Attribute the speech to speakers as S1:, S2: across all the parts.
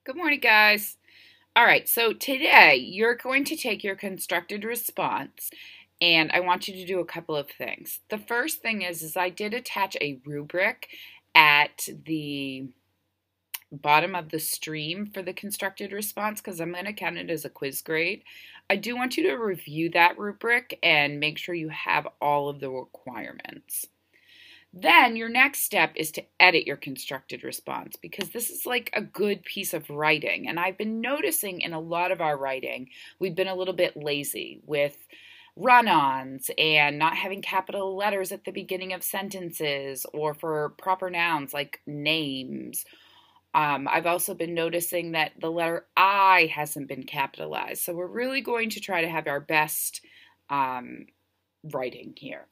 S1: Good morning, guys. All right, so today you're going to take your constructed response and I want you to do a couple of things. The first thing is I did attach a rubric at the bottom of the stream for the constructed response because I'm going to count it as a quiz grade. I do want you to review that rubric and make sure you have all of the requirements. Then your next step is to edit your constructed response because this is like a good piece of writing. And I've been noticing in a lot of our writing, we've been a little bit lazy with run-ons and not having capital letters at the beginning of sentences or for proper nouns like names. I've also been noticing that the letter I hasn't been capitalized. So we're really going to try to have our best writing here.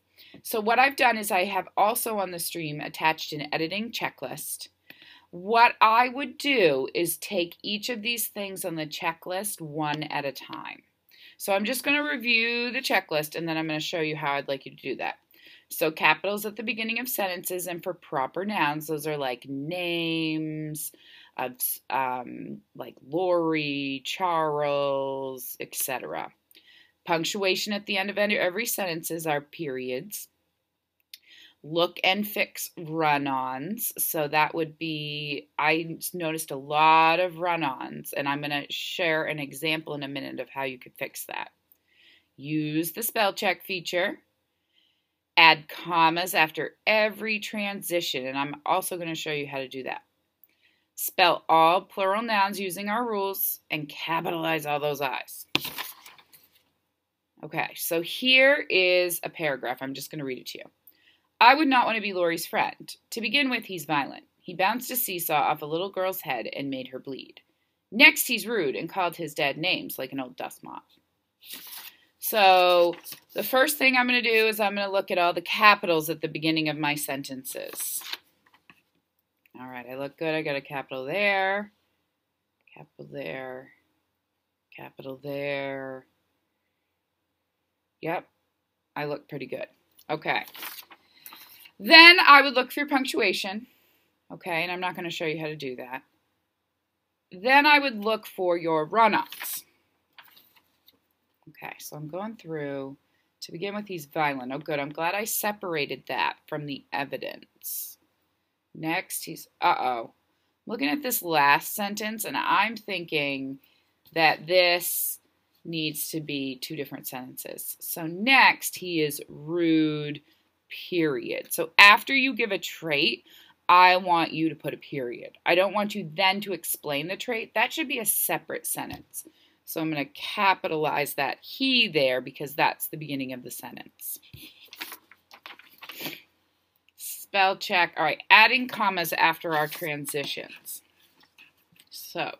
S1: So what I've done is I have also on the stream attached an editing checklist. What I would do is take each of these things on the checklist one at a time. So I'm just going to review the checklist and then I'm going to show you how I'd like you to do that. So capitals at the beginning of sentences, and for proper nouns, those are like names, of like Lori, Charles, etc. Punctuation at the end of every sentence are periods. Look and fix run-ons. So that would be, I noticed a lot of run-ons, and I'm going to share an example in a minute of how you could fix that. Use the spell check feature. Add commas after every transition, and I'm also going to show you how to do that. Spell all plural nouns using our rules, and capitalize all those I's. Okay, so here is a paragraph. I'm just going to read it to you. I would not want to be Lori's friend. To begin with, he's violent. He bounced a seesaw off a little girl's head and made her bleed. Next, he's rude and called his dad names like an old dust moth. So the first thing I'm going to do is I'm going to look at all the capitals at the beginning of my sentences. All right, I look good. I got a capital there, capital there, capital there. Yep, I look pretty good. Okay. Then I would look for punctuation. Okay, and I'm not going to show you how to do that. Then I would look for your run-ons. Okay, so I'm going through. To begin with, he's violent. Oh, good. I'm glad I separated that from the evidence. Next, he's, looking at this last sentence, and I'm thinking that this needs to be two different sentences. So next, he is rude, period. So after you give a trait, I want you to put a period. I don't want you then to explain the trait. That should be a separate sentence. So I'm going to capitalize that he there because that's the beginning of the sentence. Spell check. All right, adding commas after our transitions. So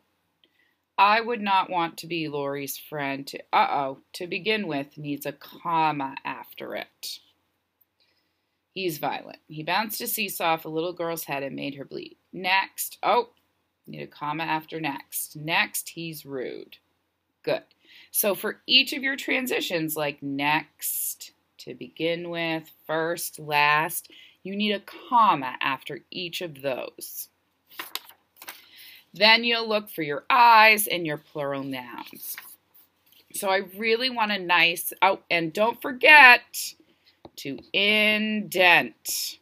S1: I would not want to be Lori's friend. To begin with needs a comma after it. He's violent. He bounced a seesaw off a little girl's head and made her bleed. Next, need a comma after next. Next, he's rude. Good. So for each of your transitions, like next, to begin with, first, last, you need a comma after each of those. Then you'll look for your I's and your plural nouns. So I really want a nice, and don't forget to indent,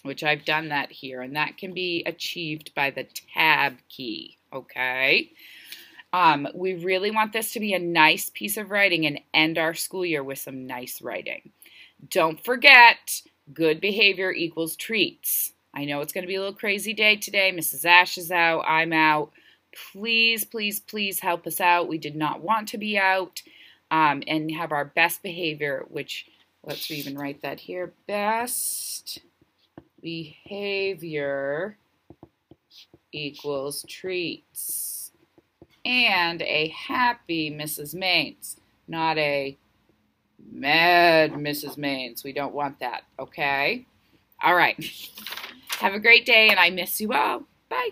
S1: which I've done that here, and that can be achieved by the tab key, okay? We really want this to be a nice piece of writing and end our school year with some nice writing. Don't forget, good behavior equals treats. I know it's going to be a little crazy day today. Mrs. Ash is out. I'm out. Please, please, please help us out. We did not want to be out and have our best behavior, which, let's even write that here. Best behavior equals treats. And a happy Mrs. Maines, not a mad Mrs. Maines. We don't want that, okay? All right. Have a great day, and I miss you all. Bye.